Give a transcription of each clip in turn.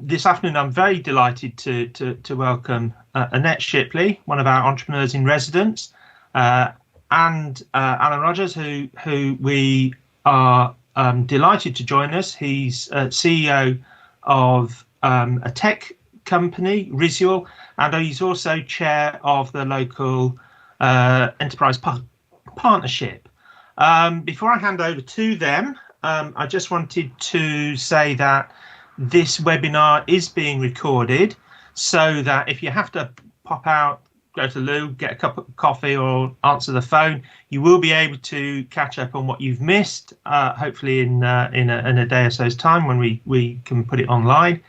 This afternoon, I'm very delighted to welcome Annette Shipley, one of our entrepreneurs in residence, and Alun Rogers, who we are delighted to join us. He's CEO of a tech company, Risual, and he's also chair of the local enterprise partnership. Before I hand over to them, I just wanted to say that this webinar is being recorded, so that if you have to pop out, go to loo, get a cup of coffee or answer the phone, you will be able to catch up on what you've missed, hopefully in a day or so's time when we can put it online.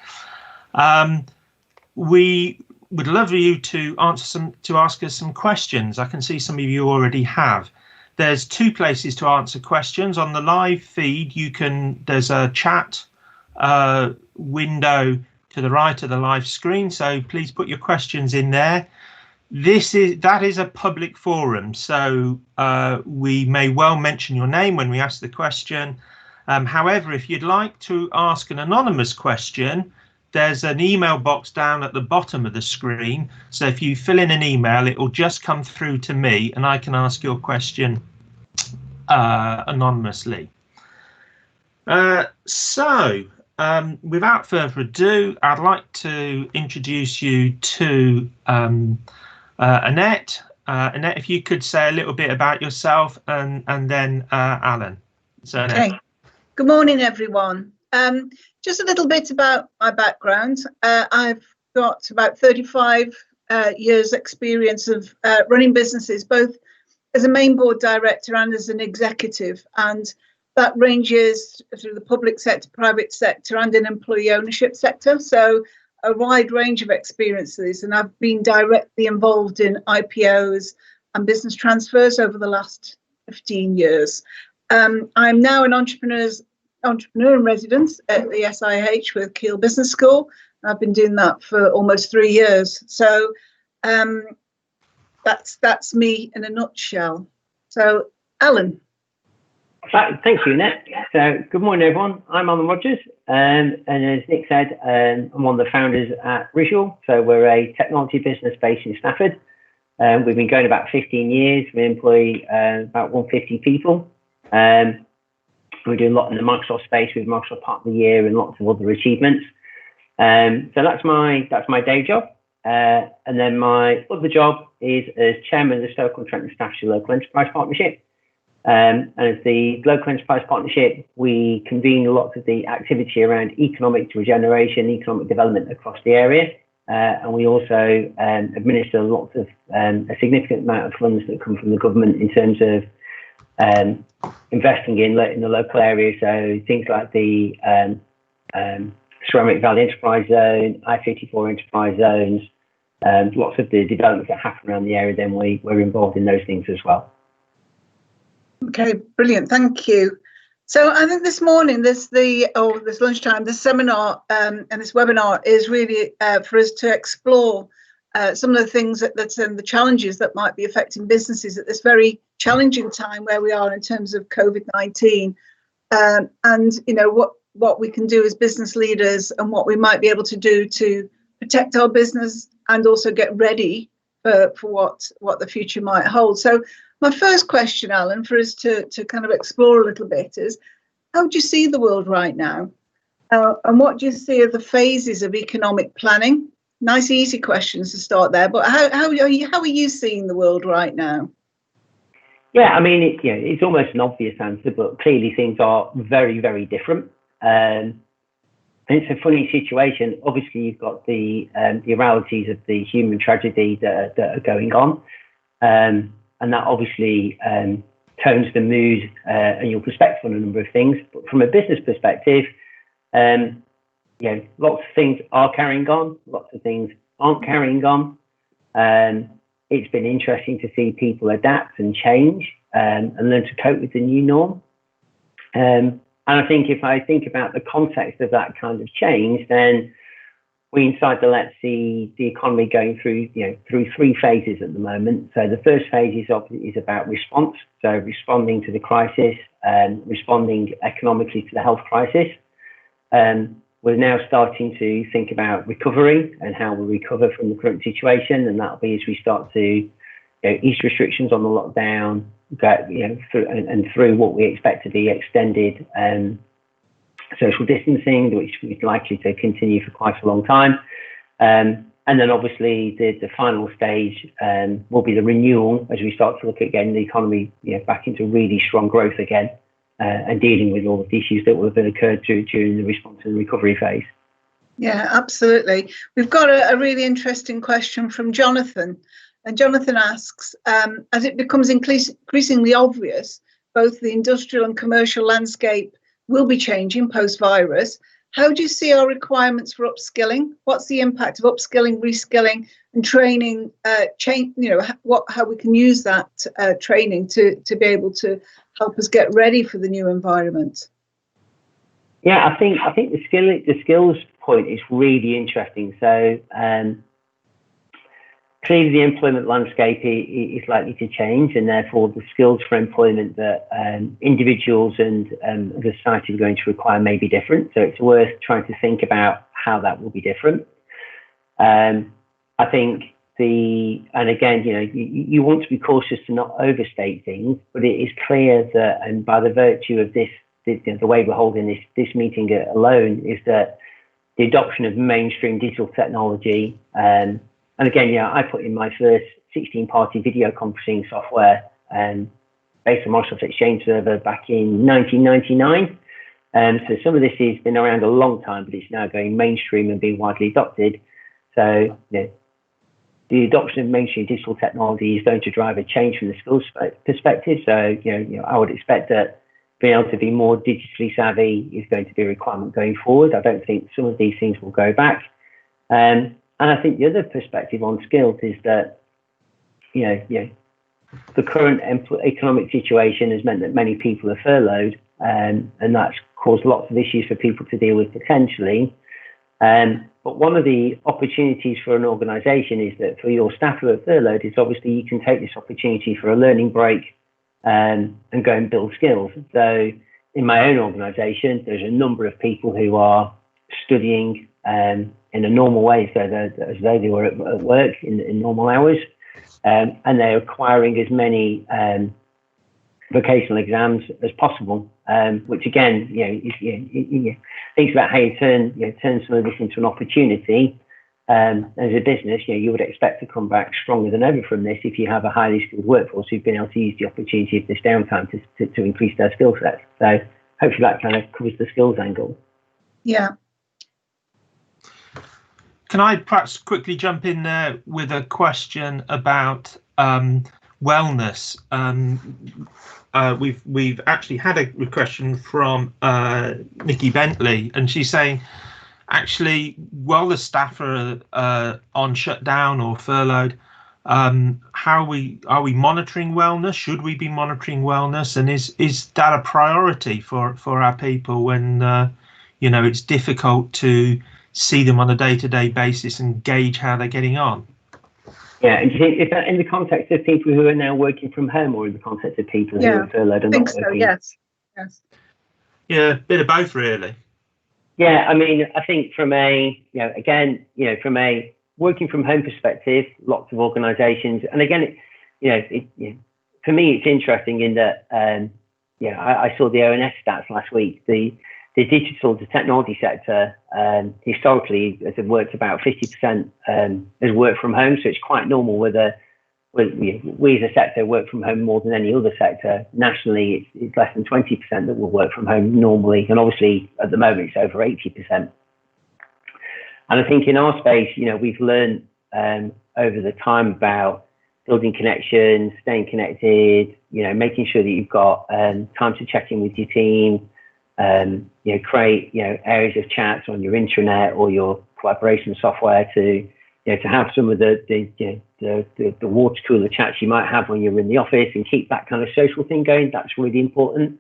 We would love you to ask us some questions. I can see some of you already have. There's two places to answer questions. On the live feed, there's a chat window to the right of the live screen, so please put your questions in there. That is a public forum, so we may well mention your name when we ask the question. However, if you'd like to ask an anonymous question, there's an email box down at the bottom of the screen. So if you fill in an email, it will just come through to me and I can ask your question anonymously. Without further ado, I'd like to introduce you to Annette. Annette, if you could say a little bit about yourself and then Alun. So, Annette. Okay. Good morning, everyone. Just a little bit about my background. I've got about 35 years experience of running businesses, both as a main board director and as an executive. And that ranges through the public sector, private sector and in employee ownership sector. So a wide range of experiences. And I've been directly involved in IPOs and business transfers over the last 15 years. I'm now an entrepreneur in residence at the SIH with Keele Business School. I've been doing that for almost 3 years. So that's me in a nutshell. So, Alun. Thank you, Annette. So, good morning, everyone. I'm Alun Rogers, and as Nick said, I'm one of the founders at Risual. So, we're a technology business based in Stafford. We've been going about 15 years. We employ about 150 people. We're doing a lot in the Microsoft space with Microsoft Partner of the Year and lots of other achievements. So that's my day job. And then my other job is as chairman of the Stoke-on-Trent and Staffordshire Local Enterprise Partnership. And as the Local Enterprise Partnership, we convene a lot of the activity around economic regeneration, economic development across the area. And we also administer lots of a significant amount of funds that come from the government in terms of investing in the local area, so things like the Ceramic Valley Enterprise Zone, I-54 Enterprise Zones, lots of the developments that happen around the area, then we're involved in those things as well. Okay, brilliant, thank you. So I think this morning, this lunchtime, this seminar and this webinar is really for us to explore some of the things that's the challenges that might be affecting businesses at this very challenging time where we are in terms of COVID-19, and you know what we can do as business leaders and what we might be able to do to protect our business and also get ready for what the future might hold. So my first question, Alun, for us to kind of explore a little bit is, how do you see the world right now, and what do you see are the phases of economic planning? Nice, easy questions to start there, but how are you seeing the world right now? Yeah, I mean, it's almost an obvious answer, but clearly things are very, very different. And it's a funny situation. Obviously, you've got the realities of the human tragedy that are going on, and that obviously tones the mood and your perspective on a number of things. But from a business perspective, lots of things are carrying on, lots of things aren't carrying on. It's been interesting to see people adapt and change and learn to cope with the new norm. And I think if I think about the context of that kind of change, then we inside the Let's see the economy going through three phases at the moment. So the first phase is about response, so responding to the crisis and responding economically to the health crisis. we're now starting to think about recovery and how we recover from the current situation, and that'll be as we start to ease restrictions on the lockdown, through what we expect to be extended social distancing, which is likely to continue for quite a long time. And then obviously the final stage will be the renewal as we start to look at getting the economy back into really strong growth again, and dealing with all of the issues that will have occurred during the response and recovery phase. Yeah, absolutely. We've got a really interesting question from Jonathan. And Jonathan asks, as it becomes increasingly obvious, both the industrial and commercial landscape will be changing post-virus, how do you see our requirements for upskilling? What's the impact of upskilling, reskilling and training, how we can use that training to be able to help us get ready for the new environment? Yeah, I think the skills point is really interesting. So clearly the employment landscape is likely to change, and therefore the skills for employment that individuals and the society are going to require may be different. So it's worth trying to think about how that will be different. I think and again, you want to be cautious to not overstate things, but it is clear that, and by the virtue of this, the way we're holding this meeting alone, is that the adoption of mainstream digital technology, and again, I put in my first 16-party video conferencing software based on Microsoft Exchange Server back in 1999. So some of this has been around a long time, but it's now going mainstream and being widely adopted. So the adoption of mainstream digital technology is going to drive a change from the skills perspective. So I would expect that being able to be more digitally savvy is going to be a requirement going forward. I don't think some of these things will go back. And I think the other perspective on skills is that, the current economic situation has meant that many people are furloughed, and that's caused lots of issues for people to deal with potentially. But one of the opportunities for an organisation is that for your staff who are furloughed, is obviously you can take this opportunity for a learning break and go and build skills. So in my own organisation, there's a number of people who are studying in a normal way, so as though they were at work in normal hours, and they're acquiring as many vocational exams as possible, which again, thinks about how you turn some of this into an opportunity. As a business, you would expect to come back stronger than ever from this if you have a highly skilled workforce who've been able to use the opportunity of this downtime to increase their skill sets. So hopefully that kind of covers the skills angle. Yeah. Can I perhaps quickly jump in there with a question about wellness? We've actually had a question from Nikki Bentley, and she's saying, actually, while the staff are on shutdown or furloughed, how are we monitoring wellness? Should we be monitoring wellness? And is that a priority for our people when it's difficult to see them on a day-to-day basis and gauge how they're getting on? Yeah, and do you think, is that in the context of people who are now working from home, or in the context of people who are furloughed and not working? Yes. Yeah, a bit of both, really. Yeah, I mean, I think from a, from a working from home perspective, lots of organisations, and again, for me, it's interesting in that, I saw the ONS stats last week. The technology sector historically has worked about 50% as work from home, so it's quite normal. We as a sector work from home more than any other sector. Nationally, it's less than 20% that will work from home normally, and obviously at the moment it's over 80%. And I think in our space, we've learned over the time about building connections, staying connected, making sure that you've got time to check in with your team. Create areas of chats on your intranet or your collaboration software to have some of the water cooler chats you might have when you're in the office, and keep that kind of social thing going. That's really important.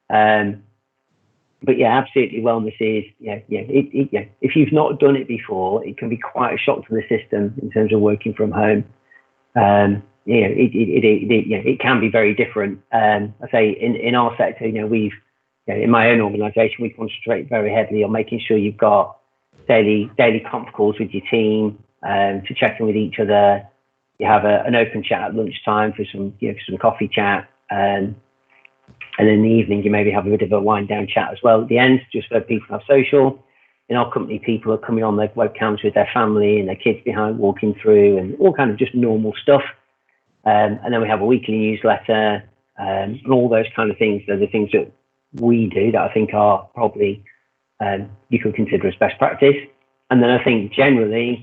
But yeah, absolutely, wellness is if you've not done it before, it can be quite a shock to the system in terms of working from home. It can be very different. I say in our sector, we've in my own organisation, we concentrate very heavily on making sure you've got daily conf calls with your team to check in with each other. You have an open chat at lunchtime for some coffee chat, and then in the evening you maybe have a bit of a wind down chat as well at the end, just so people are social. In our company, people are coming on their webcams with their family and their kids behind, walking through, and all kind of just normal stuff. And then we have a weekly newsletter, and all those kind of things. They're the things that we do that I think are probably you could consider as best practice. And then I think generally,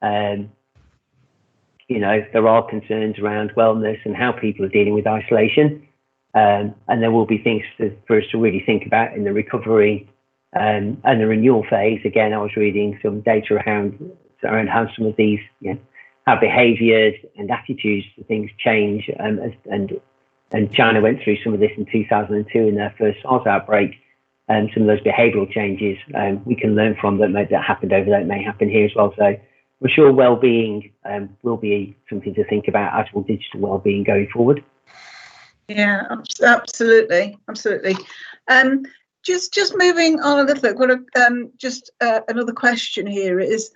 there are concerns around wellness and how people are dealing with isolation. And there will be things for us to really think about in the recovery and the renewal phase. Again, I was reading some data around how some of these, how behaviours and attitudes to things change. And China went through some of this in 2002 in their first SARS outbreak. And some of those behavioural changes we can learn from that happened over there, it may happen here as well. So we're sure well-being will be something to think about, as will digital well-being going forward. Yeah, absolutely. Just moving on a little bit, what another question here is,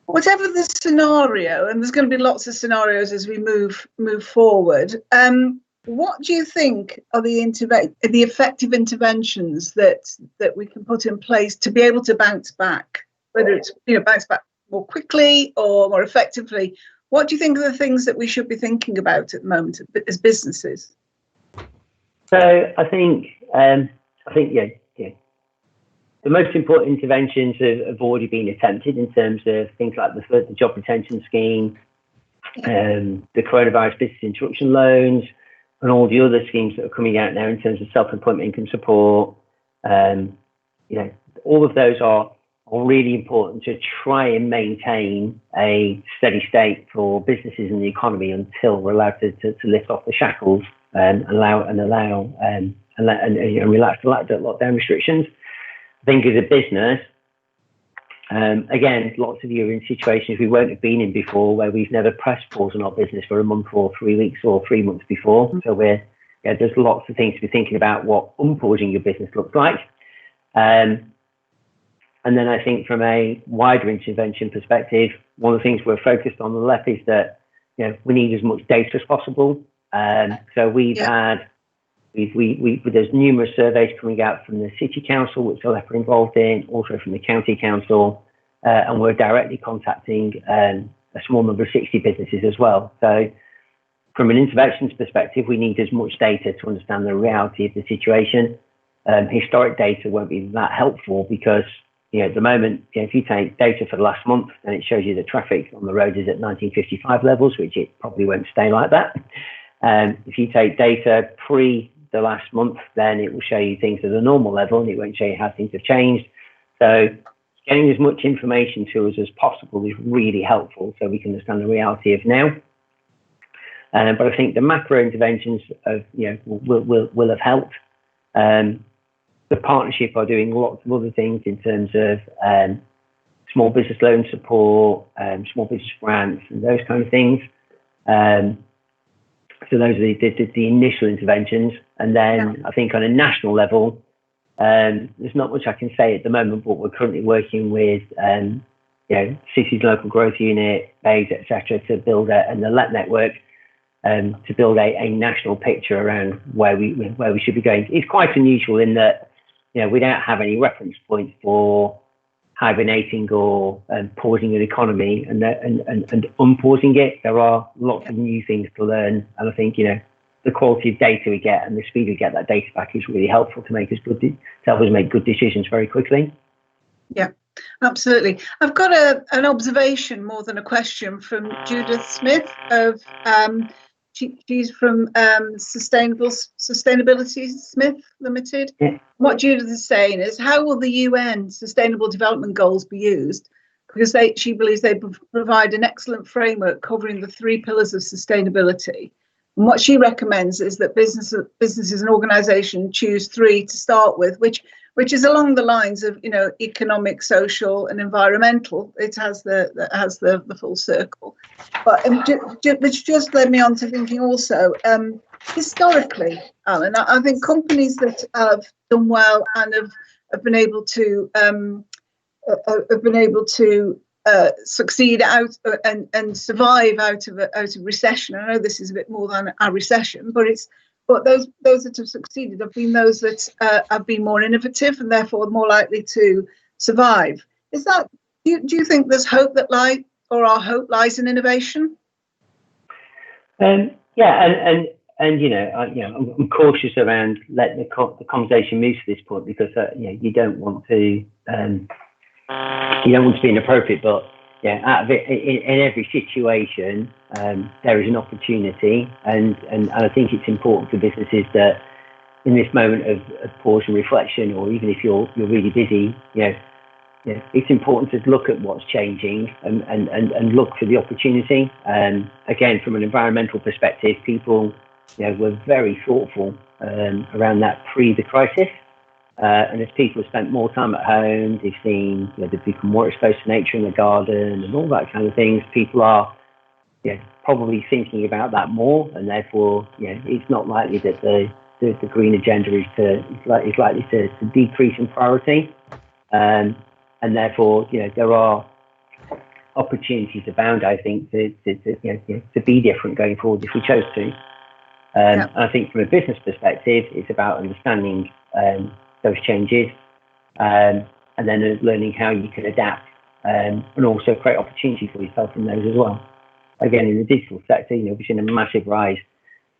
whatever the scenario, and there's going to be lots of scenarios as we move forward, what do you think are the effective interventions that we can put in place to be able to bounce back, whether it's bounce back more quickly or more effectively? What do you think are the things that we should be thinking about at the moment as businesses? So I think the most important interventions have already been attempted in terms of things like the job retention scheme, the coronavirus business interruption loans, and all the other schemes that are coming out now in terms of self-employment income support. All of those are really important to try and maintain a steady state for businesses and the economy until we're allowed to lift off the shackles and relax the lockdown restrictions. I think as a business, again, lots of you are in situations we won't have been in before, where we've never pressed pause on our business for a month or 3 weeks or 3 months before. So there's lots of things to be thinking about what unpausing your business looks like. And then I think from a wider intervention perspective, one of the things we're focused on the left is that we need as much data as possible. So there's numerous surveys coming out from the City Council, which are involved in, also from the County Council, and we're directly contacting a small number of 60 businesses as well. So from an interventions perspective, we need as much data to understand the reality of the situation. Historic data won't be that helpful because at the moment, if you take data for the last month, and it shows you the traffic on the road is at 1955 levels, which it probably won't stay like that. If you take data pre the last month, then it will show you things at a normal level and it won't show you how things have changed. So getting as much information to us as possible is really helpful so we can understand the reality of now. But I think the macro interventions will have helped. The partnership are doing lots of other things in terms of small business loan support, small business grants, and those kind of things. So those are the initial interventions. And then I think on a national level, there's not much I can say at the moment, but we're currently working with cities, local growth unit, BASE, etc., to build and the LET network to build a national picture around where we should be going. It's quite unusual in that we don't have any reference point for hibernating or pausing an economy and unpausing it. There are lots of new things to learn, and I think the quality of data we get and the speed we get that data back is really helpful to help us make good decisions very quickly. Yeah, absolutely. I've got an observation more than a question from Judith Smith of she's from Sustainability Smith Limited. Yeah. What Judith is saying is, how will the UN Sustainable Development Goals be used? Because she believes they provide an excellent framework covering the 3 pillars of sustainability. And what she recommends is that businesses and organisations choose 3 to start with, which which is along the lines of, economic, social, and environmental. It has the full circle. But which just led me on to thinking also, historically, Alan, I think companies that have done well and have been able to succeed out and survive out of recession. I know this is a bit more than a recession, but those that have succeeded have been those that have been more innovative and therefore more likely to survive. Is that, do you think there's hope our hope lies in innovation? Yeah, and I'm cautious around letting the conversation move to this point, because you don't want to be inappropriate, but out of it, in every situation there is an opportunity, and I think it's important for businesses that in this moment of pause and reflection, or even if you're really busy, it's important to look at what's changing and look for the opportunity. Again, from an environmental perspective, people were very thoughtful around that pre the crisis. And as people have spent more time at home, they've seen, they've become more exposed to nature in the garden and all that kind of things. People are probably thinking about that more, and therefore, it's not likely that the green agenda is likely to decrease in priority. And therefore, there are opportunities abound, I think, to be different going forward if we chose to. And I think from a business perspective, it's about understanding those changes, and then learning how you can adapt, and also create opportunity for yourself in those as well. Again, in the digital sector, we've seen a massive rise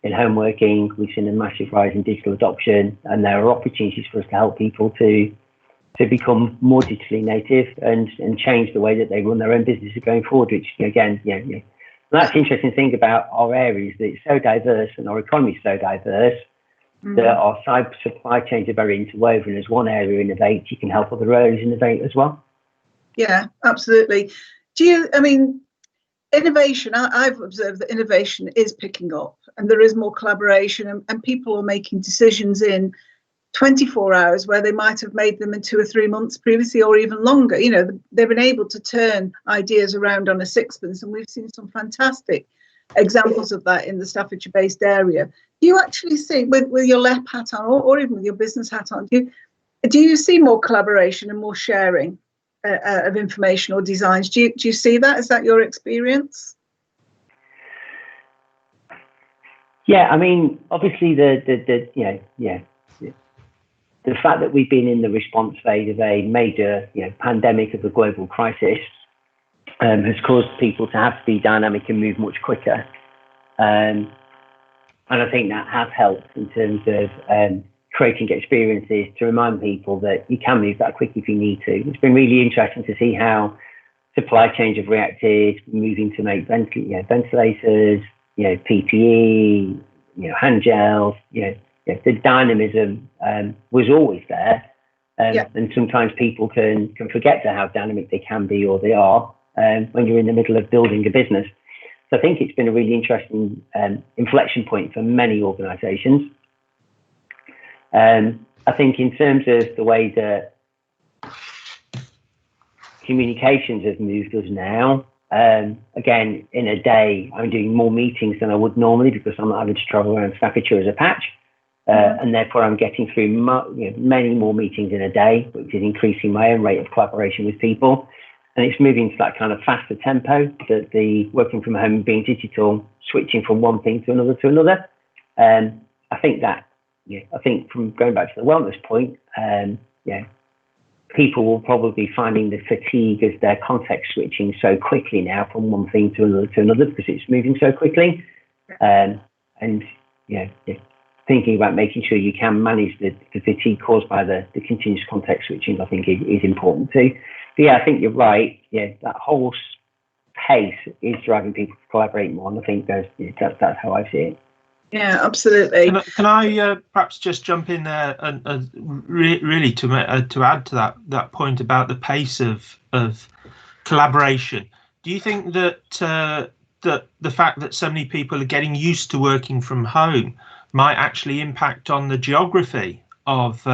in home working, we've seen a massive rise in digital adoption, and there are opportunities for us to help people to become more digitally native and change the way that they run their own businesses going forward, which again, that's the interesting thing about our areas, that it's so diverse and our economy is so diverse. That our supply chains are very interwoven. As one area innovates, you can help other areas innovate as well. Yeah, absolutely. Innovation, I've observed that innovation is picking up, and there is more collaboration, and people are making decisions in 24 hours where they might have made them in 2 or 3 months previously, or even longer. They've been able to turn ideas around on a sixpence, and we've seen some fantastic examples of that in the Staffordshire-based area. Do you actually see, with your LEP hat on, or even with your business hat on, do you see more collaboration and more sharing of information or designs? Do you see that? Is that your experience? Yeah, obviously the fact that we've been in the response phase of a major pandemic of a global crisis has caused people to have to be dynamic and move much quicker. And I think that has helped in terms of creating experiences to remind people that you can move that quick if you need to. It's been really interesting to see how supply chains have reacted, moving to make ventilators, PPE, hand gels. The dynamism was always there. And sometimes people can forget how dynamic they can be, or they are, when you're in the middle of building a business. So I think it's been a really interesting inflection point for many organisations. I think in terms of the way that communications have moved us now, again, in a day, I'm doing more meetings than I would normally because I'm not having to travel around Staffordshire as a patch. And therefore, I'm getting through many more meetings in a day, which is increasing my own rate of collaboration with people. And it's moving to that kind of faster tempo, that the working from home, being digital, switching from one thing to another. I think from going back to the wellness point, people will probably be finding the fatigue as their context switching so quickly now from one thing to another because it's moving so quickly. Thinking about making sure you can manage the fatigue caused by the continuous context switching, I think is important too. But I think you're right. That whole pace is driving people to collaborate more, and I think that's how I see it. Yeah, absolutely. Can I perhaps just jump in there and really to add to that point about the pace of collaboration? Do you think that the fact that so many people are getting used to working from home might actually impact on the geography of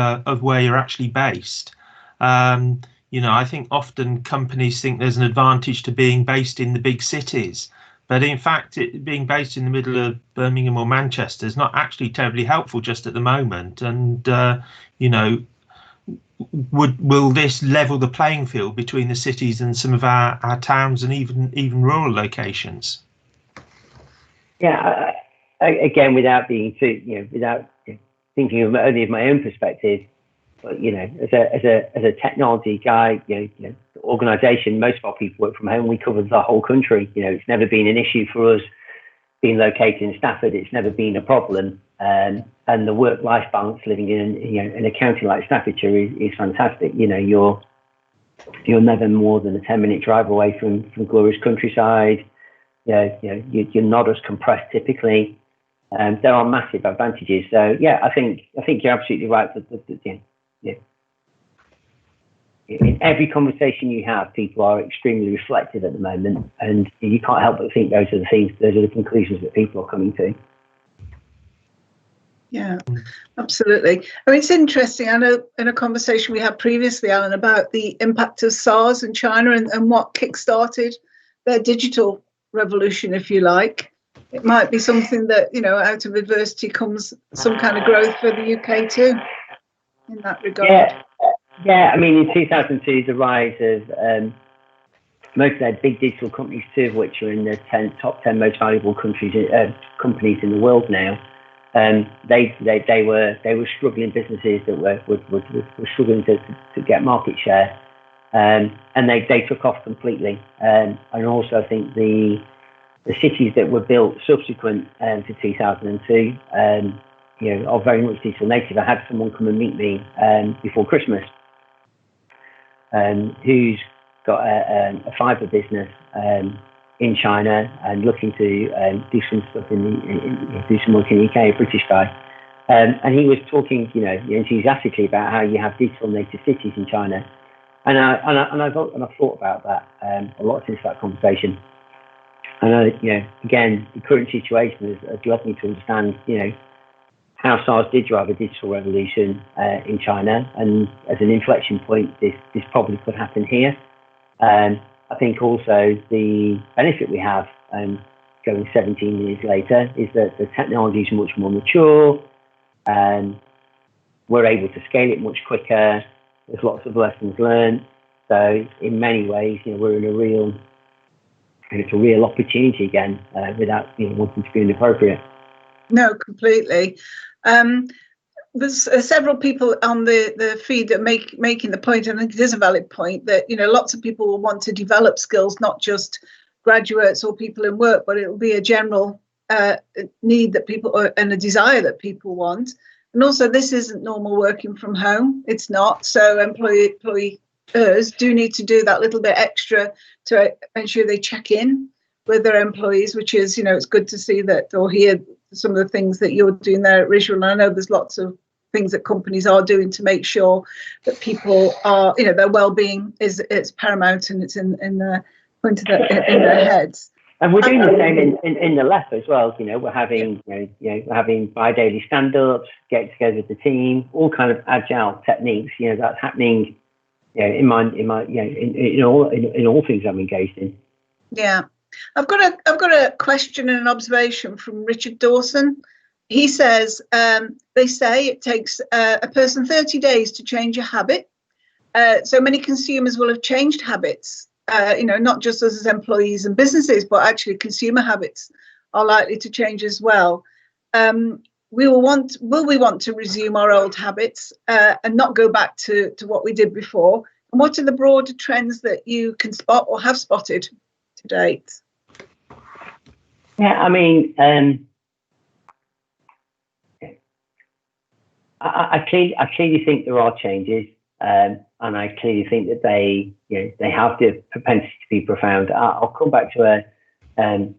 where you're actually based. I think often companies think there's an advantage to being based in the big cities, but in fact, being based in the middle of Birmingham or Manchester is not actually terribly helpful just at the moment. And will this level the playing field between the cities and some of our towns and even rural locations? Yeah, again, without being too, without thinking of only of my own perspective, but as a technology guy, the organisation, most of our people work from home. We cover the whole country. It's never been an issue for us being located in Stafford. It's never been a problem. And the work-life balance living in a county like Staffordshire is fantastic. You're never more than a 10-minute drive away from glorious countryside. You're not as compressed typically. There are massive advantages. So yeah, I think you're absolutely right. In every conversation you have, people are extremely reflective at the moment, and you can't help but think those are the conclusions that people are coming to. Yeah, absolutely. I mean, it's interesting. I know in a conversation we had previously, Alan, about the impact of SARS in China and what kick-started their digital revolution, if you like. It might be something that, out of adversity comes some kind of growth for the UK too, in that regard. Yeah. I mean, in 2002, the rise of most of their big digital companies, two of which are in the top 10 most valuable companies in the world now. They were struggling businesses that were struggling to get market share, and they took off completely. And also, I think the cities that were built subsequent to 2002, are very much digital native. I had someone come and meet me before Christmas, who's got a fibre business in China and looking to do some stuff do some work in the UK, a British guy, and he was talking, enthusiastically about how you have digital native cities in China, and I've thought about that a lot since that conversation. And again, the current situation has led me to understand, how SARS did drive a digital revolution in China, and as an inflection point, this probably could happen here. I think also the benefit we have going 17 years later is that the technology is much more mature, and we're able to scale it much quicker. There's lots of lessons learned. So in many ways, we're in a real opportunity again, without wanting to be inappropriate. No, completely. There's several people on the feed that making the point, and it is a valid point, that lots of people will want to develop skills, not just graduates or people in work, but it will be a general need that people and a desire that people want. And also, this isn't normal working from home. It's not. So employers do need to do that little bit extra to ensure they check in with their employees, which is, it's good to see that or hear some of the things that you're doing there at Risual. And I know there's lots of things that companies are doing to make sure that people are, their well-being is paramount, and it's in their point of in their heads. And we're doing the same in the left as well. We're having we're having bi-daily stand-ups, get together with the team, all kind of agile techniques. That's happening. In all things I'm engaged in. Yeah, I've got a question and an observation from Richard Dawson. He says they say it takes a person 30 days to change a habit. So many consumers will have changed habits. Not just us as employees and businesses, but actually consumer habits are likely to change as well. Will we want to resume our old habits and not go back to what we did before? And what are the broader trends that you can spot or have spotted to date? Yeah, I mean, I clearly think there are changes, and I clearly think that they have the propensity to be profound. I'll come back to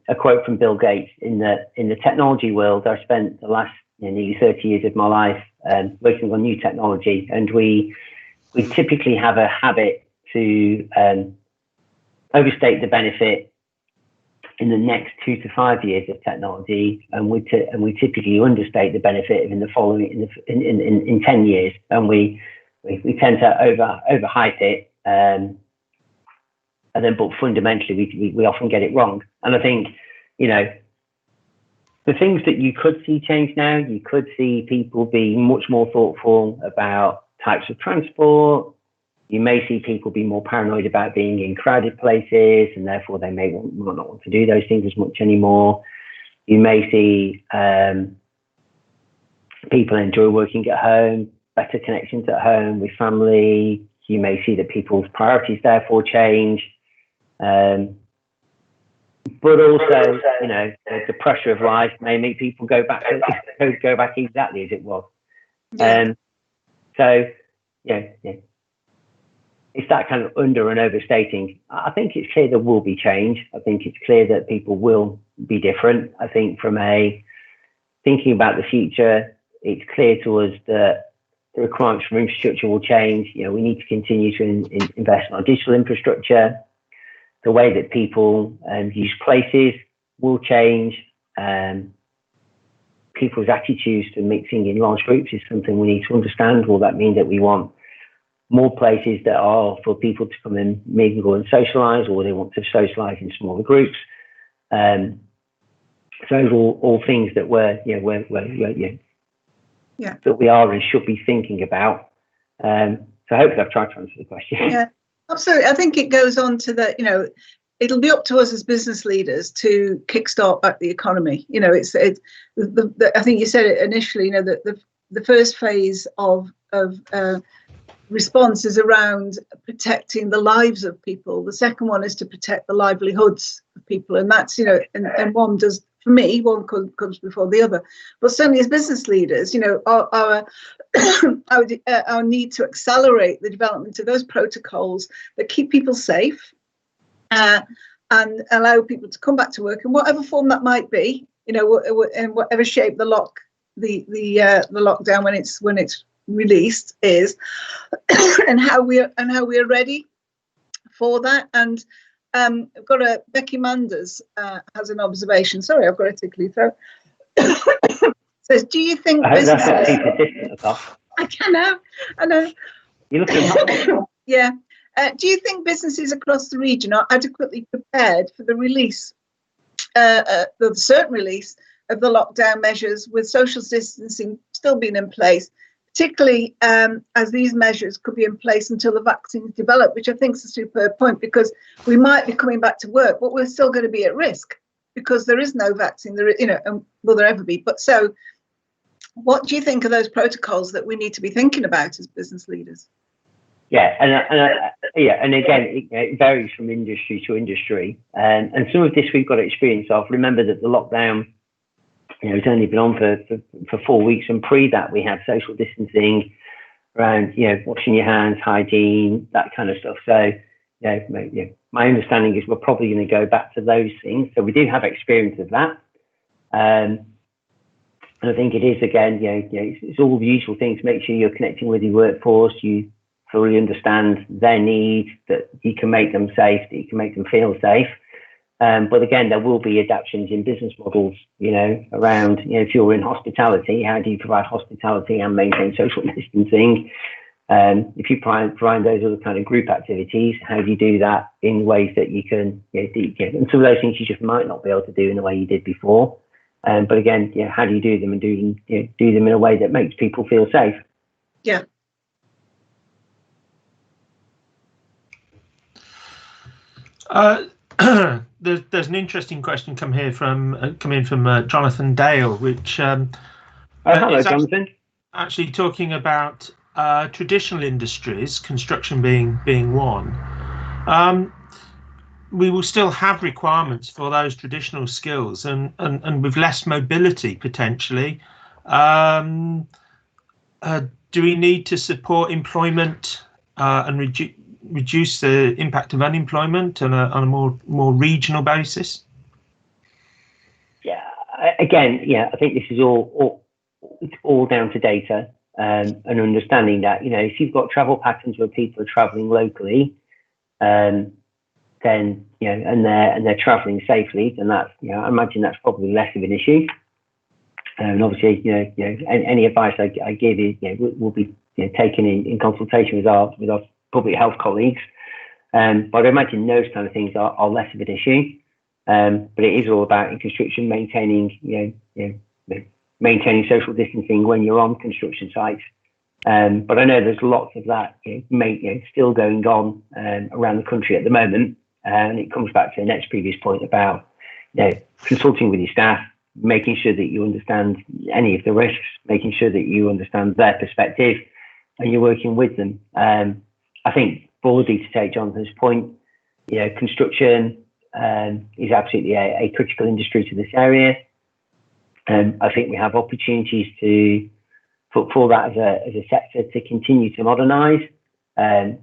a quote from Bill Gates. In the technology world, I've spent the last nearly 30 years of my life working on new technology, and we typically have a habit to overstate the benefit in the next 2 to 5 years of technology, and we typically understate the benefit in the following in 10 years, and we tend to overhype it, and then but fundamentally we often get it wrong. And I think, you know, the things that you could see change now, you could see people be much more thoughtful about types of transport. You may see people be more paranoid about being in crowded places, and therefore they may not want to do those things as much anymore. You may see people enjoy working at home, better connections at home with family. You may see that people's priorities therefore change. But also, you know, the pressure of life may make people go back exactly as it was. So, yeah. It's that kind of under and overstating. I think it's clear there will be change. I think it's clear that people will be different. I think from thinking about the future, it's clear to us that the requirements for infrastructure will change. You know, we need to continue to invest in our digital infrastructure. The way that people use places will change. People's attitudes to mixing in large groups is something we need to understand. Will that mean that we want more places that are for people to come and mingle and socialise, or they want to socialise in smaller groups? So those are all things that that we are and should be thinking about. So hopefully I've tried to answer the question. Yeah, absolutely. I think it goes on to that, you know, it'll be up to us as business leaders to kickstart back the economy. You know, I think you said it initially, you know, that the first phase of response is around protecting the lives of people. The second one is to protect the livelihoods of people, and that's, you know, and one does, for me, one comes before the other. But certainly as business leaders, you know, our need to accelerate the development of those protocols that keep people safe and allow people to come back to work in whatever form that might be, you know, in whatever shape the lockdown when it's released is, and how we are ready for that. And I've got Becky Manders has an observation. Sorry, I've got a tickly throat. Says, do you think businesses? I know. You're looking. Yeah. Do you think businesses across the region are adequately prepared for the release, the certain release of the lockdown measures, with social distancing still being in place, particularly as these measures could be in place until the vaccines develop, which I think is a superb point, because we might be coming back to work, but we're still going to be at risk because there is no vaccine. You know, and will there ever be? But so, what do you think of those protocols that we need to be thinking about as business leaders? Yeah, and again, it varies from industry to industry, and some of this we've got experience of. Remember that the lockdown, you know, it's only been on for 4 weeks, and pre that we had social distancing around, you know, washing your hands, hygiene, that kind of stuff. So, my understanding is we're probably going to go back to those things. So we do have experience of that, and I think it is, again, it's all the usual things. Make sure you're connecting with your workforce. You fully understand their needs, that you can make them safe, that you can make them feel safe. But again, there will be adaptations in business models, you know, around, you know, if you're in hospitality, how do you provide hospitality and maintain social distancing? If you provide those other kind of group activities, how do you do that in ways that you can, and some of those things you just might not be able to do in the way you did before. But again, how do you do them, and do them in a way that makes people feel safe? Yeah. There's an interesting question come in from Jonathan Dale, which hello, Jonathan. Actually talking about traditional industries, construction being one. We will still have requirements for those traditional skills, and with less mobility potentially. Do we need to support employment and reduce the impact of unemployment on a more regional basis? Yeah, again, I think this is all down to data and understanding that, you know, if you've got travel patterns where people are traveling locally, then and they're travelling safely, then that's I imagine that's probably less of an issue. And obviously, any advice I give is will be taken in consultation with our public health colleagues. But I imagine those kind of things are less of an issue. But it is all about in construction maintaining maintaining social distancing when you're on construction sites. But I know there's lots of that still going on around the country at the moment, and it comes back to the next previous point about consulting with your staff, making sure that you understand any of the risks, making sure that you understand their perspective, and you're working with them. I think broadly, to take Jonathan's point, construction is absolutely a critical industry to this area. I think we have opportunities for that as a sector to continue to modernise. I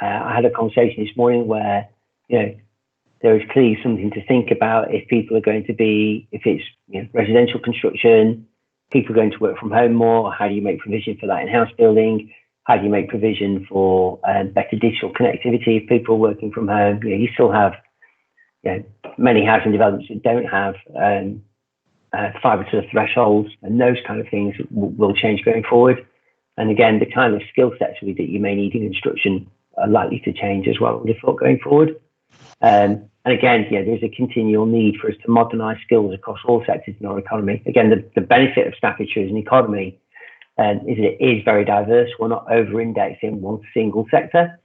had a conversation this morning where there is clearly something to think about if people are going to be, if it's residential construction, people are going to work from home more. How do you make provision for that in house building? How do you make provision for better digital connectivity if people are working from home? You still have many housing developments that don't have fibre to the thresholds, and those kind of things will change going forward. And again, the kind of skill sets that you may need in construction are likely to change as well, I would have thought, going forward. And again, there's a continual need for us to modernise skills across all sectors in our economy. Again, the benefit of Staffordshire as an economy is it is very diverse. We're not over-indexed in one single sector.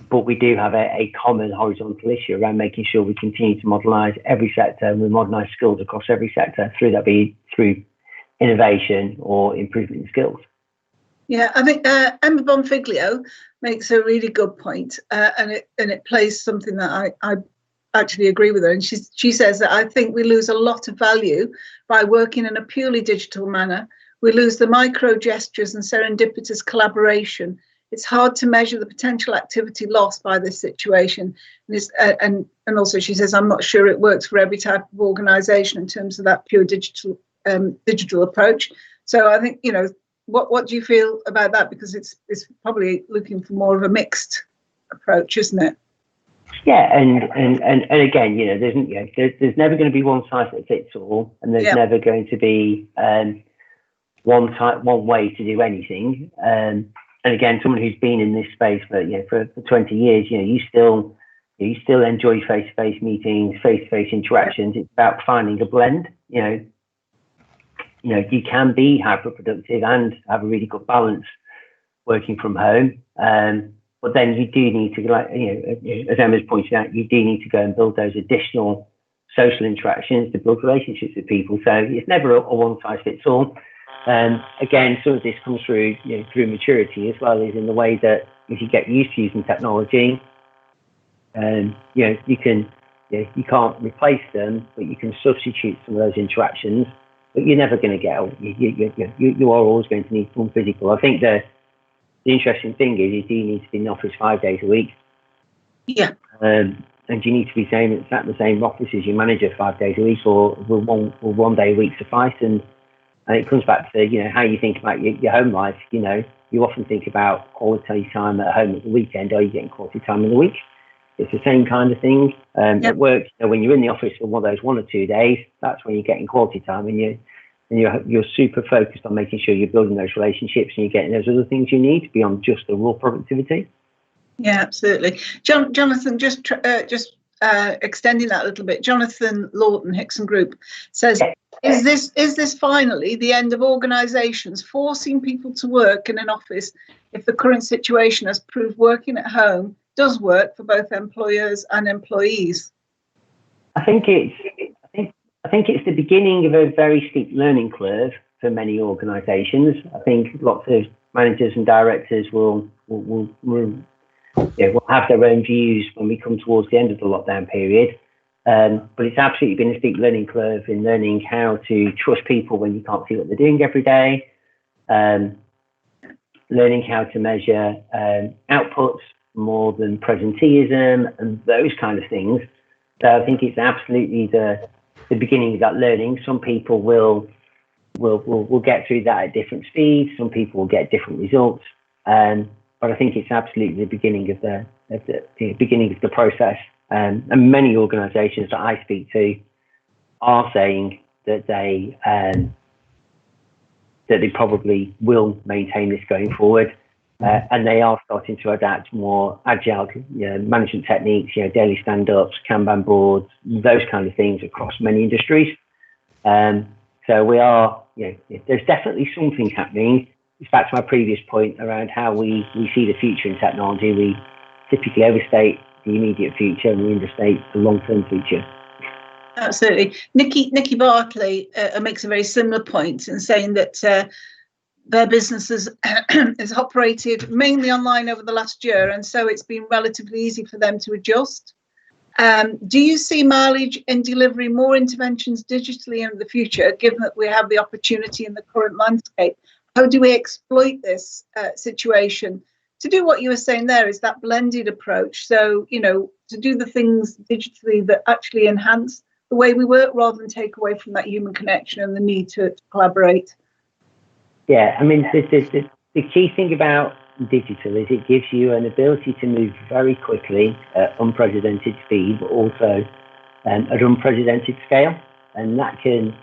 But we do have a common horizontal issue around making sure we continue to modernise every sector, and we modernise skills across every sector, through innovation or improvement in skills. Yeah, I think Emma Bonfiglio makes a really good point, and it plays something that I actually agree with her. And she says that I think we lose a lot of value by working in a purely digital manner. We lose the micro gestures and serendipitous collaboration. It's hard to measure the potential activity lost by this situation. And also she says, I'm not sure it works for every type of organisation in terms of that pure digital approach. So I think, what do you feel about that? Because it's probably looking for more of a mixed approach, isn't it? Yeah, and again, there's never going to be one size that fits all, and there's never going to be one way to do anything. And again, someone who's been in this space for 20 years, you still enjoy face-to-face meetings, face-to-face interactions. It's about finding a blend. You can be hyper-productive and have a really good balance working from home. But then you do need to, as Emma's pointed out, you do need to go and build those additional social interactions to build relationships with people. So it's never a one-size-fits-all. Again, some of this comes through maturity as well, is in the way that if you get used to using technology, you can't replace them, but you can substitute some of those interactions. But you're never going to get old. You are always going to need some physical. I think the interesting thing is do you need to be in the office 5 days a week? Yeah. And do you need to be sat in the same office as your manager 5 days a week, or will one day a week suffice? And it comes back to how you think about your home life. You often think about quality time at home at the weekend. Are you getting quality time in the week? It's the same kind of thing. At work, when you're in the office for one of those 1 or 2 days, that's when you're getting quality time, and you're super focused on making sure you're building those relationships and you're getting those other things you need beyond just the raw productivity. Yeah, absolutely. Jonathan, just extending that a little bit. Jonathan Lawton, Hixon Group, says, is this finally the end of organisations forcing people to work in an office if the current situation has proved working at home does work for both employers and employees? I think it's the beginning of a very steep learning curve for many organisations. I think lots of managers and directors will have their own views when we come towards the end of the lockdown period. But it's absolutely been a steep learning curve in learning how to trust people when you can't see what they're doing every day. Learning how to measure outputs more than presenteeism and those kind of things. So I think it's absolutely the beginning of that learning. Some people will get through that at different speeds. Some people will get different results. But but I think it's absolutely the beginning of the beginning of the process. And many organisations that I speak to are saying that they probably will maintain this going forward, and they are starting to adapt more agile management techniques, daily stand-ups, Kanban boards, those kind of things across many industries. So we are, there's definitely something happening. It's back to my previous point around how we see the future in technology. We typically overstate the immediate future and we understate the long-term future. Absolutely. Nikki Bartley makes a very similar point in saying that their business has operated mainly online over the last year, and so it's been relatively easy for them to adjust. Do you see mileage in delivering more interventions digitally in the future, given that we have the opportunity in the current landscape? How do we exploit this situation to do what you were saying there, is that blended approach? So, to do the things digitally that actually enhance the way we work rather than take away from that human connection and the need to collaborate. Yeah, I mean, the key thing about digital is it gives you an ability to move very quickly at unprecedented speed, but also at unprecedented scale. And that can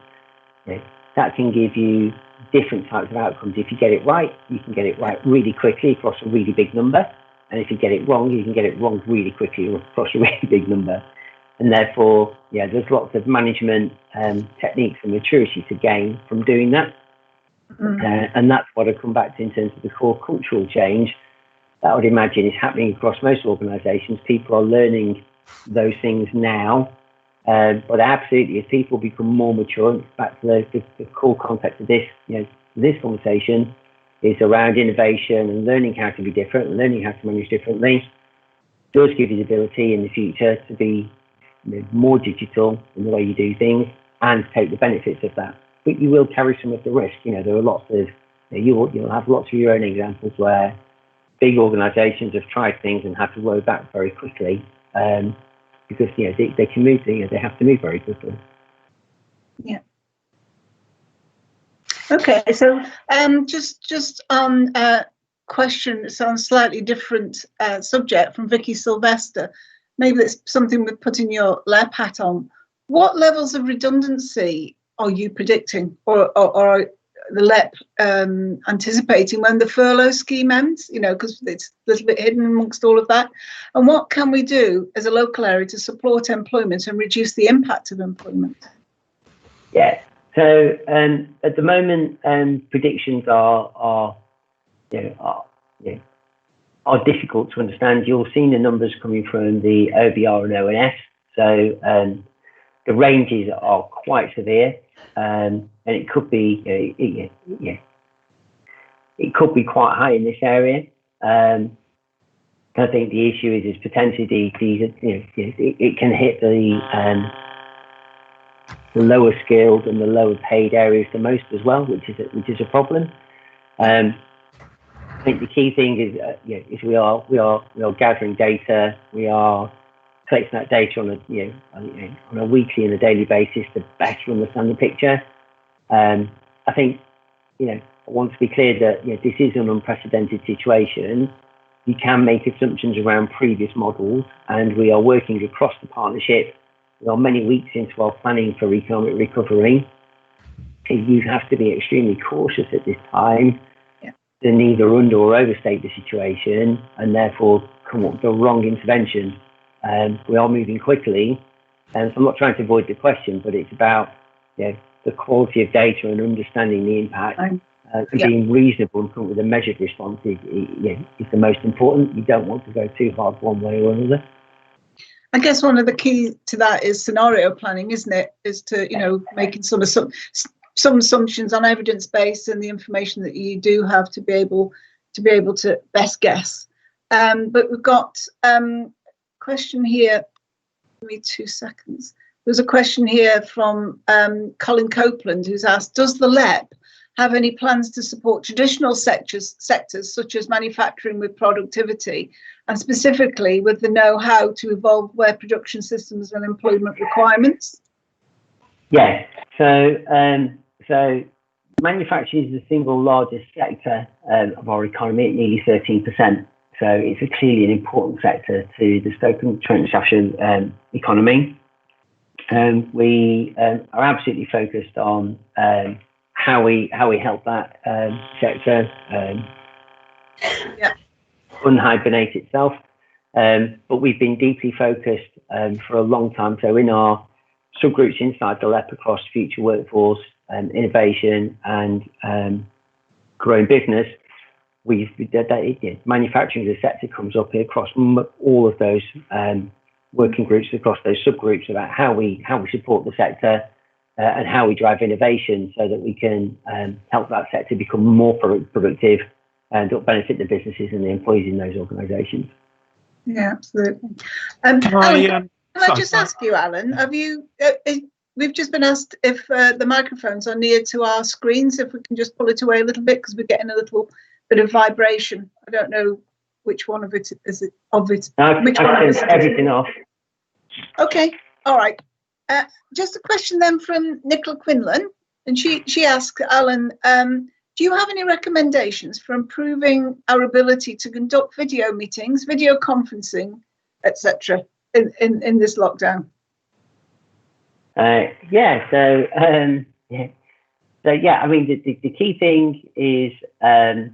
give you different types of outcomes. If you get it right, you can get it right really quickly across a really big number. And if you get it wrong, you can get it wrong really quickly across a really big number. And therefore, there's lots of management techniques and maturity to gain from doing that. And that's what I come back to in terms of the core cultural change that I would imagine is happening across most organisations. People are learning those things now. But absolutely, as people become more mature, back to the core context of this, this conversation is around innovation and learning how to be different and learning how to manage differently. It does give you the ability in the future to be more digital in the way you do things and take the benefits of that. But you will carry some of the risk. There are lots of, you'll have lots of your own examples where big organisations have tried things and had to roll back very quickly because they can move. They have to move very quickly. Yeah. Okay. So just on a question, it's on a slightly different subject from Vicky Sylvester. Maybe that's something with putting your LEP hat on. What levels of redundancy are you predicting, or the LEP anticipating when the furlough scheme ends? Because it's a little bit hidden amongst all of that. And what can we do as a local area to support employment and reduce the impact of employment? Yeah. So at the moment, predictions are difficult to understand. You're seeing the numbers coming from the OBR and ONS. So the ranges are quite severe, and it could be it could be quite high in this area. I think the issue is potentially it can hit the lower skilled and the lower paid areas the most as well, which is a problem. I think the key thing is we are gathering data. We are collecting that data on a weekly and a daily basis to better understand the picture. I think I want to be clear that this is an unprecedented situation. You can make assumptions around previous models, and we are working across the partnership. We are many weeks into our planning for economic recovery. You have to be extremely cautious at this time to neither under or overstate the situation and therefore come up with the wrong intervention. We are moving quickly, and so I'm not trying to avoid the question, but it's about the quality of data and understanding the impact and being reasonable and come up with a measured response is the most important. You don't want to go too hard one way or another. I guess one of the key to that is scenario planning, isn't it? Is to making some assumptions on evidence base and the information that you do have to be able to best guess. But we've got question here. Give me 2 seconds. There's a question here from Colin Copeland, who's asked, does the LEP have any plans to support traditional sectors such as manufacturing with productivity, and specifically with the know-how to evolve where production systems and employment requirements? Yes. So manufacturing is the single largest sector of our economy at nearly 13%. So it's clearly an important sector to the Stoke-on-Trent Staffordshire economy. We are absolutely focused on how we help that sector unhibernate itself. But we've been deeply focused for a long time. So in our subgroups inside the LEP across future workforce, innovation and growing business, manufacturing as a sector comes up here across all of those working groups, across those subgroups, about how we support the sector and how we drive innovation so that we can help that sector become more productive and benefit the businesses and the employees in those organisations. Yeah, absolutely. Can I just ask you, Alan, have you? We've just been asked if the microphones are near to our screens, if we can just pull it away a little bit because we're getting a little bit of vibration. I don't know which one of it is it of it. Which one of it? Everything off. Okay, all right. Just a question then from Nicola Quinlan, and she asks, Alan, do you have any recommendations for improving our ability to conduct video meetings, video conferencing, etc. in this lockdown? I mean, the key thing is, I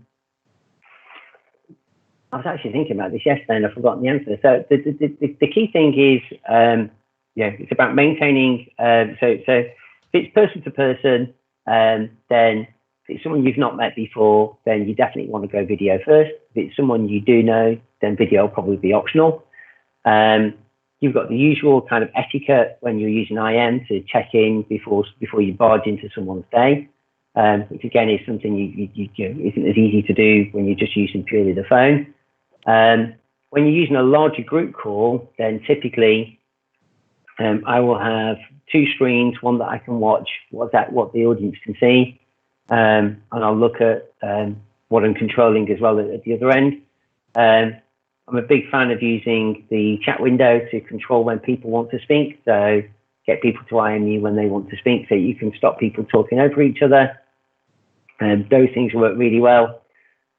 was actually thinking about this yesterday and I've forgotten the answer. So the key thing is, it's about maintaining, so if it's person to person, then if it's someone you've not met before, then you definitely want to go video first. If it's someone you do know, then video will probably be optional. You've got the usual kind of etiquette when you're using IM to check in before you barge into someone's day, which again is something you isn't as easy to do when you're just using purely the phone. When you're using a larger group call, then typically I will have two screens, one that I can watch what the audience can see, and I'll look at what I'm controlling as well at the other end. I'm a big fan of using the chat window to control when people want to speak. So get people to IM you when they want to speak, so you can stop people talking over each other. And those things work really well.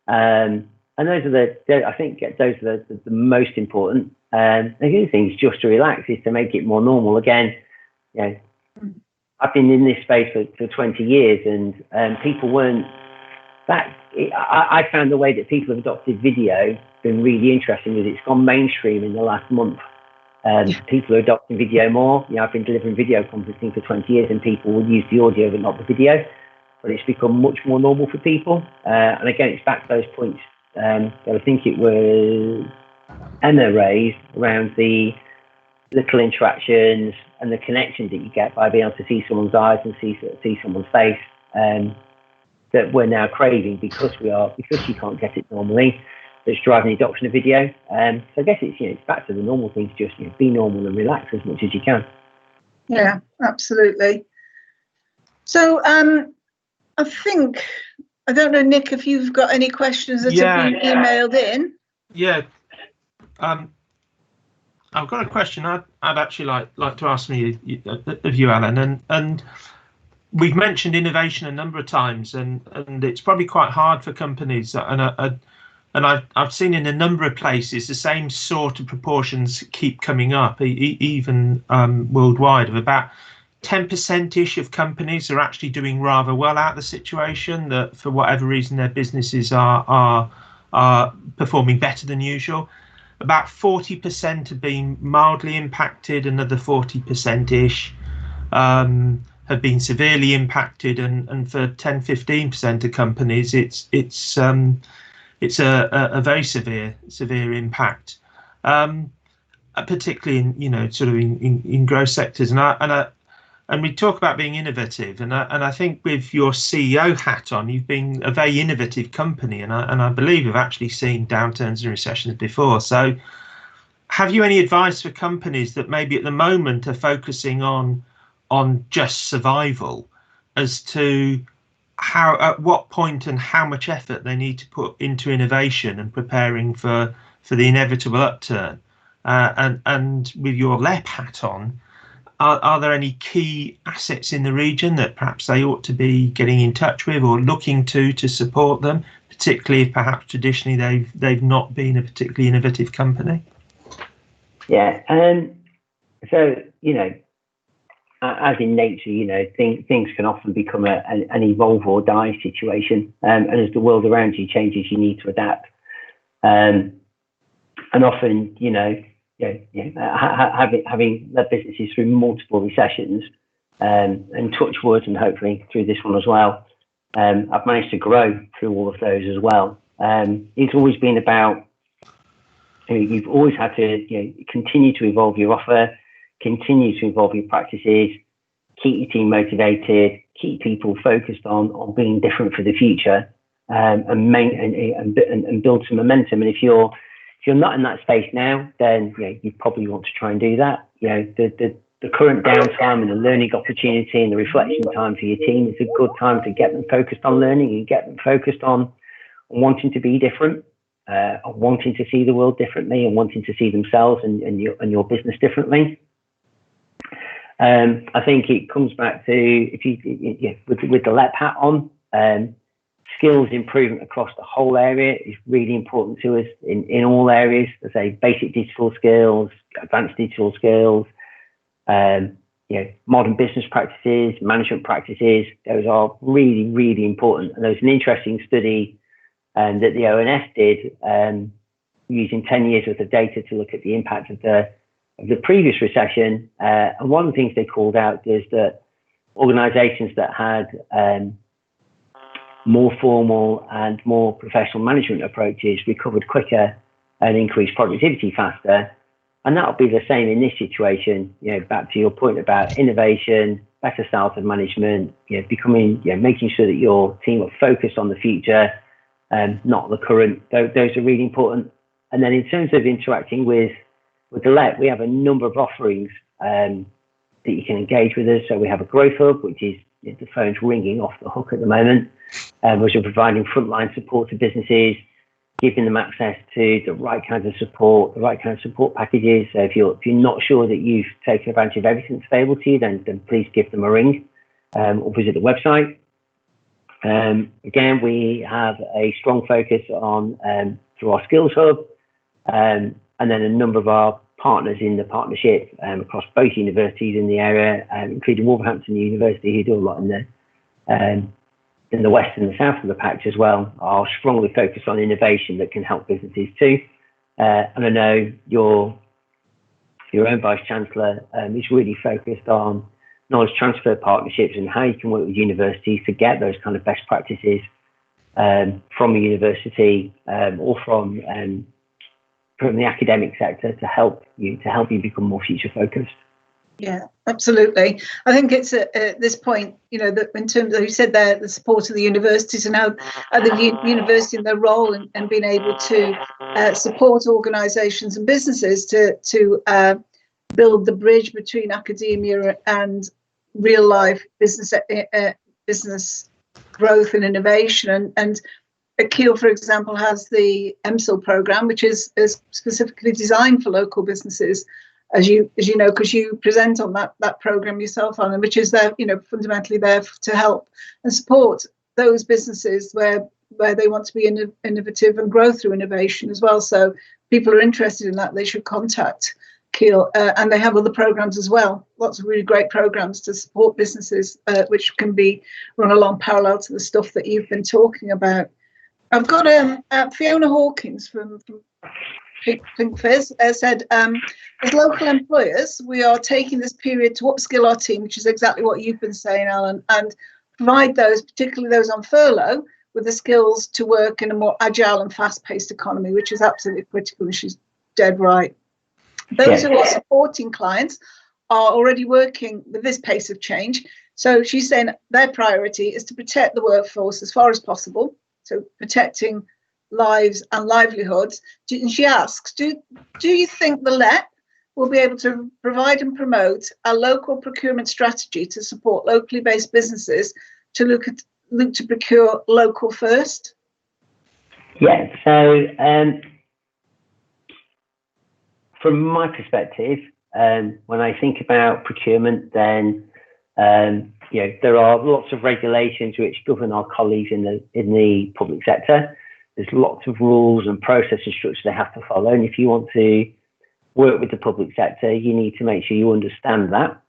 And those are the most important. The other thing is just to relax, is to make it more normal. Again, I've been in this space for 20 years, and people weren't that. I found the way that people have adopted video been really interesting, because it's gone mainstream in the last month. People are adopting video more. I've been delivering video conferencing for 20 years, and people will use the audio but not the video. But it's become much more normal for people. And again, it's back to those points that I think it was Emma raised around the little interactions and the connection that you get by being able to see someone's eyes and see someone's face, that we're now craving because you can't get it normally. That's driving the adoption of video. So I guess it's back to the normal things, just be normal and relax as much as you can. Yeah, absolutely. So I think, I don't know, Nick, if you've got any questions that have been emailed in. Yeah. I've got a question I'd actually like to ask of you, Alan, and we've mentioned innovation a number of times, and it's probably quite hard for companies, and I've seen in a number of places the same sort of proportions keep coming up, even worldwide, of about 10%-ish of companies are actually doing rather well out of the situation, that for whatever reason their businesses are performing better than usual. About 40% have been mildly impacted, another 40%-ish have been severely impacted, and for 10-15% of companies it's a very severe impact, particularly in growth sectors. And we talk about being innovative, and I think with your CEO hat on, you've been a very innovative company, and I believe you've actually seen downturns and recessions before. So have you any advice for companies that maybe at the moment are focusing on just survival, as to at what point and how much effort they need to put into innovation and preparing for the inevitable upturn? And with your LEP hat on, are there any key assets in the region that perhaps they ought to be getting in touch with or looking to support them, particularly if perhaps traditionally they've not been a particularly innovative company? Yeah, so, you know, as in nature, you know, things can often become an evolve or die situation. And as the world around you changes, you need to adapt. And often, you know, having led businesses through multiple recessions, and touch wood, and hopefully through this one as well, I've managed to grow through all of those as well. It's always been about, you've always had to, you know, continue to evolve your offer, continue to evolve your practices, keep your team motivated, keep people focused on being different for the future, and build some momentum. And if you're not in that space now, then, you know, you probably want to try and do that. You know, the current downtime and the learning opportunity and the reflection time for your team is a good time to get them focused on learning and get them focused on wanting to be different, wanting to see the world differently, and wanting to see themselves and your business differently. I think it comes back to, if you with the LEP hat on, skills improvement across the whole area is really important to us in all areas. Let's say basic digital skills, advanced digital skills, you know, modern business practices, management practices. Those are really, really important. And there was an interesting study that the ONS did, using 10 years worth of data to look at the impact of the previous recession. And one of the things they called out is that organisations that had more formal and more professional management approaches recovered quicker and increased productivity faster. And that'll be the same in this situation. You know, back to your point about innovation, better styles of management, you know, becoming, you know, making sure that your team are focused on the future and not the current. Those are really important. And then in terms of interacting with the LEP, we have a number of offerings that you can engage with us. So we have a growth hub, which is, you know, the phone's ringing off the hook at the moment, which are providing frontline support to businesses, giving them access to the right kinds of support, the right kind of support packages. So if you're not sure that you've taken advantage of everything that's available to you, then please give them a ring, or visit the website. Again, we have a strong focus on through our skills hub, and then a number of our partners in the partnership across both universities in the area, including Wolverhampton University, who do a lot in the west and the south of the patch as well, are strongly focused on innovation that can help businesses too. And I know your own Vice Chancellor is really focused on knowledge transfer partnerships and how you can work with universities to get those kind of best practices from a university or from the academic sector to help you become more future focused. Yeah, absolutely. I think it's at this point, you know, that in terms of, you said there, the support of the universities and how the university and their role and being able to support organisations and businesses to build the bridge between academia and real life business growth and innovation. And Keele, for example, has the MCIL program, which is specifically designed for local businesses, as you know, because you present on that program yourself, Alun, which is there, you know, fundamentally there to help and support those businesses where they want to be innovative and grow through innovation as well. So people are interested in that, they should contact Keele, and they have other programs as well. Lots of really great programs to support businesses, which can be run along parallel to the stuff that you've been talking about. I've got Fiona Hawkins from Pink Fizz said, as local employers, we are taking this period to upskill our team, which is exactly what you've been saying, Alun, and provide those, particularly those on furlough, with the skills to work in a more agile and fast-paced economy, which is absolutely critical, and she's dead right. Those who are supporting clients are already working with this pace of change. So she's saying their priority is to protect the workforce as far as possible, so protecting lives and livelihoods. And she asks, do you think the LEP will be able to provide and promote a local procurement strategy to support locally based businesses to look to procure local first? Yeah, so from my perspective, when I think about procurement, then you know, there are lots of regulations which govern our colleagues in the public sector. there's lots of rules and process and structure they have to follow. And if you want to work with the public sector, you need to make sure you understand that.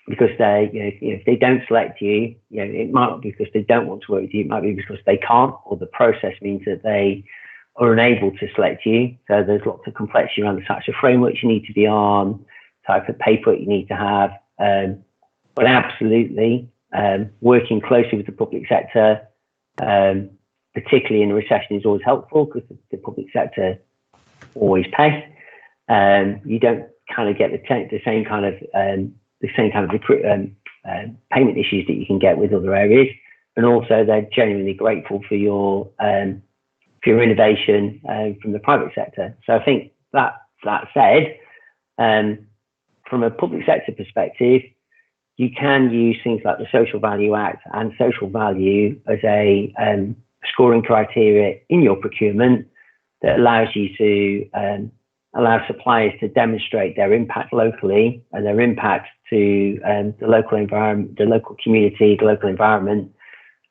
Because if they don't select you, it might not be because they don't want to work with you. It might be because they can't, or the process means that they are unable to select you. So there's lots of complexity around the types of frameworks you need to be on, type of paperwork you need to have. But absolutely, working closely with the public sector, particularly in a recession, is always helpful because the public sector always pay. You don't kind of get the same kind of payment issues that you can get with other areas, and also they're genuinely grateful for your innovation from the private sector. So I think that said, from a public sector perspective, you can use things like the Social Value Act and social value as a scoring criteria in your procurement that allows you to allow suppliers to demonstrate their impact locally and their impact to the local environment, the local community, the local environment,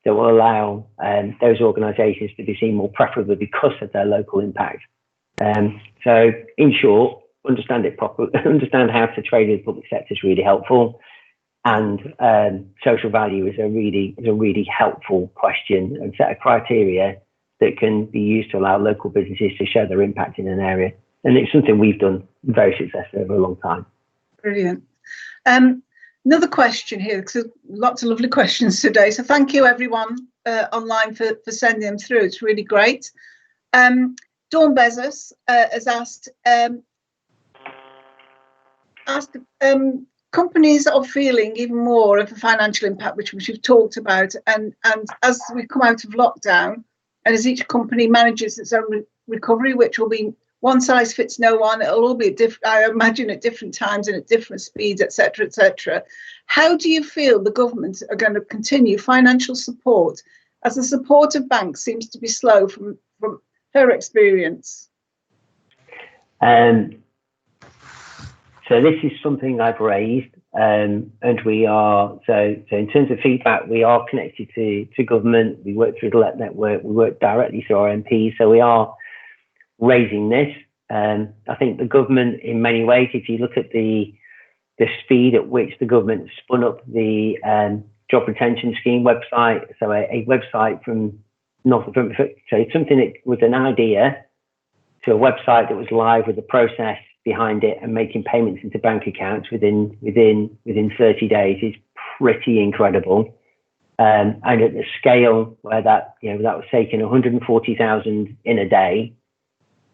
that will allow those organisations to be seen more preferably because of their local impact. So in short, understand it properly, understand how to trade with the public sector is really helpful. And social value is a really helpful question and set of criteria that can be used to allow local businesses to show their impact in an area. And it's something we've done very successfully over a long time. Brilliant. Another question here, because lots of lovely questions today. So thank you everyone online for sending them through. It's really great. Dawn Bezos has asked companies are feeling even more of the financial impact, which we've talked about, and as we come out of lockdown, and as each company manages its own recovery, which will be one size fits no one, it'll all be I imagine at different times and at different speeds, etc., etc. How do you feel the government are going to continue financial support, as the support of banks seems to be slow from her experience? So this is something I've raised, and we are, so in terms of feedback, we are connected to government. We work through the LET network, we work directly through our MPs, so we are raising this. I think the government, in many ways, if you look at the speed at which the government spun up the job retention scheme website, so a website from something that was an idea to a website that was live with a process behind it and making payments into bank accounts within 30 days is pretty incredible. And at the scale where that was taking 140,000 in a day,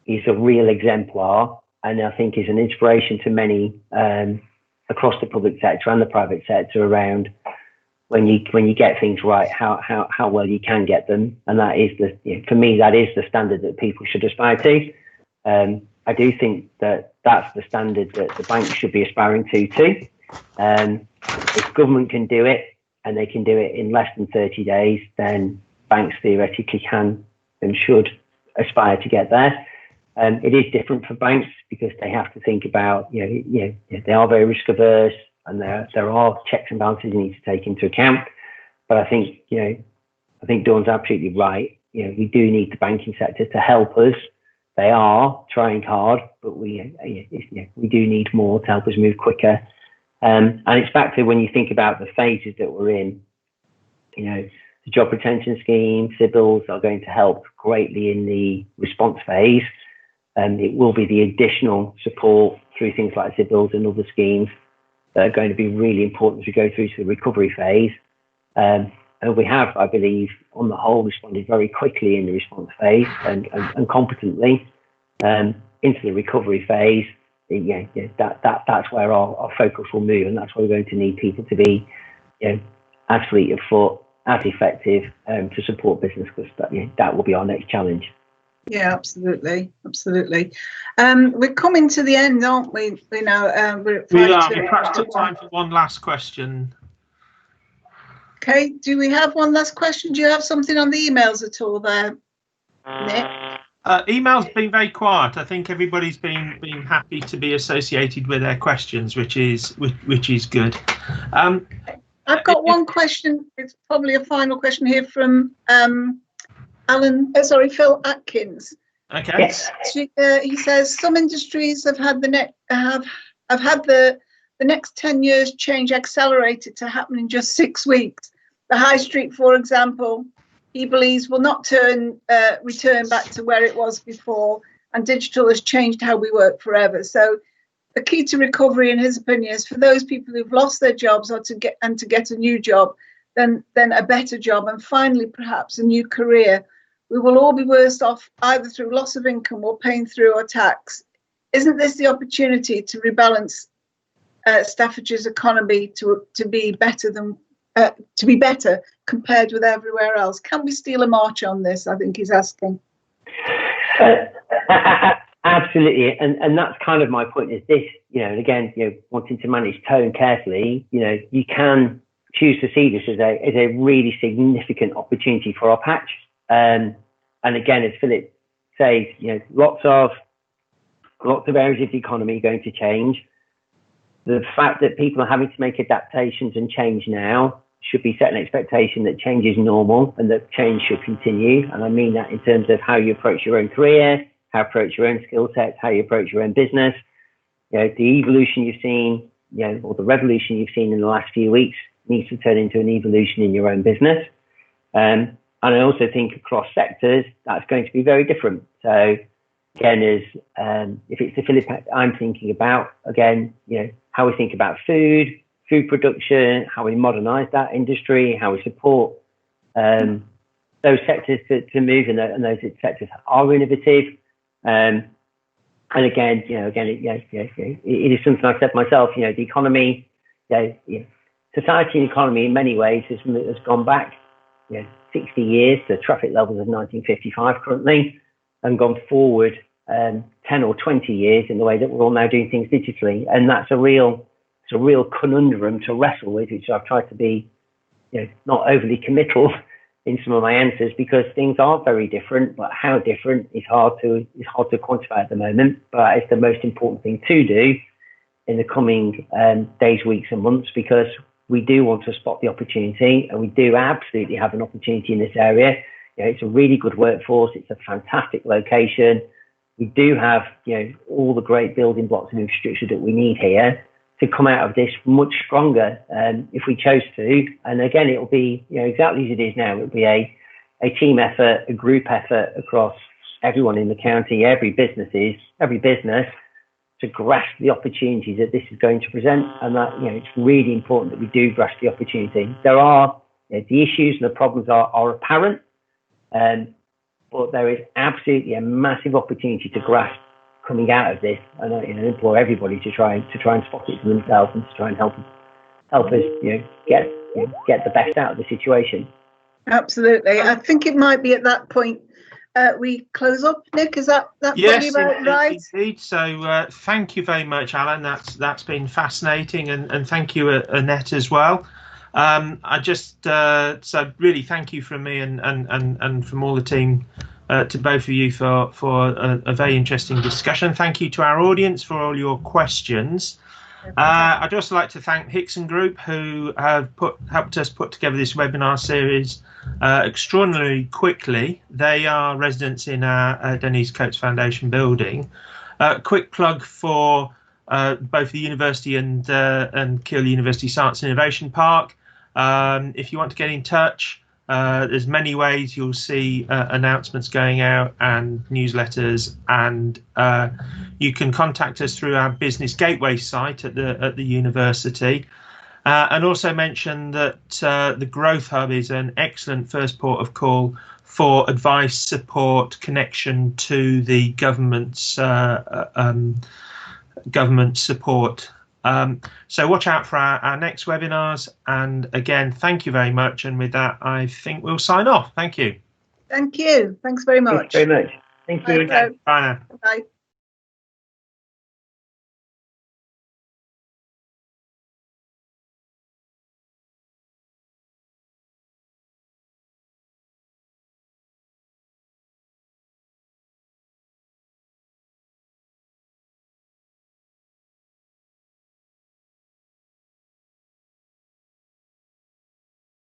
is a real exemplar, and I think is an inspiration to many across the public sector and the private sector around when you get things right, how well you can get them. And that is for me, that is the standard that people should aspire to. I do think that that's the standard that the banks should be aspiring to too. If government can do it and they can do it in less than 30 days, then banks theoretically can and should aspire to get there. It is different for banks because they have to think about, they are very risk averse, and there are checks and balances you need to take into account. But I think Dawn's absolutely right. We do need the banking sector to help us. They are trying hard, but we do need more to help us move quicker. And it's back to when you think about the phases that we're in. The job retention scheme, CBILS are going to help greatly in the response phase. It will be the additional support through things like CBILS and other schemes that are going to be really important as we go through to the recovery phase. And we have, I believe, on the whole, responded very quickly in the response phase and competently into the recovery phase. That's where our focus will move, and that's where we're going to need people to be, as fleet of foot, as effective to support business, because that will be our next challenge. Yeah, absolutely. We're coming to the end, aren't we? We are. Perhaps took time for one last question. Okay, do we have one last question? Do you have something on the emails at all there, Nick? Emails been very quiet. I think everybody's been happy to be associated with their questions, which is good. I've got one question. It's probably a final question here from Phil Atkins. Okay. Yes. He says some industries have had the next 10 years change accelerated to happen in just 6 weeks. The high street, for example, he believes will not return back to where it was before, and digital has changed how we work forever. So the key to recovery, in his opinion, is for those people who've lost their jobs to get a new job, then a better job, and finally perhaps a new career. We will all be worse off either through loss of income or paying through our tax. Isn't this the opportunity to rebalance Staffordshire's economy to be better compared with everywhere else? Can we steal a march on this? I think he's asking. Absolutely, and that's kind of my point. Is this, and again, wanting to manage tone carefully. You can choose to see this as a really significant opportunity for our patch. And again, as Philip says, lots of areas of the economy are going to change. The fact that people are having to make adaptations and change now should be set an expectation that change is normal and that change should continue. And I mean that in terms of how you approach your own career, how you approach your own skill sets, how you approach your own business. The evolution you've seen, or the revolution you've seen in the last few weeks needs to turn into an evolution in your own business. And I also think across sectors, that's going to be very different. So again, if it's the Philip I'm thinking about, again, how we think about food production, how we modernise that industry, how we support those sectors to move, and those sectors are innovative. And again, it is something I've said myself. The economy, society and economy in many ways has gone back 60 years to traffic levels of 1955 currently, and gone forward 10 or 20 years in the way that we're all now doing things digitally. And that's a real conundrum to wrestle with, which I've tried to be not overly committal in some of my answers, because things are very different, but how different is hard to quantify at the moment. But it's the most important thing to do in the coming days, weeks and months, because we do want to spot the opportunity, and we do absolutely have an opportunity in this area. It's a really good workforce. It's a fantastic location. We do have, all the great building blocks and infrastructure that we need here to come out of this much stronger, if we chose to. And again, it will be, exactly as it is now. It will be a team effort, a group effort across everyone in the county, every business, to grasp the opportunities that this is going to present. And that, it's really important that we do grasp the opportunity. There are, the issues and the problems are apparent, but there is absolutely a massive opportunity to grasp coming out of this. And I implore everybody to try and spot it for themselves, and to try and help us, get the best out of the situation. Absolutely. I think it might be at that point we close up. Nick, is that yes, about right? Indeed. So thank you very much, Alan. That's been fascinating, and thank you, Annette, as well. I just so really thank you from me and from all the team to both of you for a very interesting discussion. Thank you to our audience for all your questions. I'd also like to thank Hixon Group, who have helped us put together this webinar series extraordinarily quickly. They are residents in our Denise Coates Foundation building. Quick plug for both the university and Keele University Science and Innovation Park. If you want to get in touch, there's many ways. You'll see announcements going out and newsletters, and you can contact us through our Business Gateway site at the university. And also mention that the Growth Hub is an excellent first port of call for advice, support, connection to the government's government support. So watch out for our next webinars. And again, thank you very much. And with that, I think we'll sign off. Thank you. Thank you. Thanks very much. Thanks very much. Thank you. Bye now. Bye.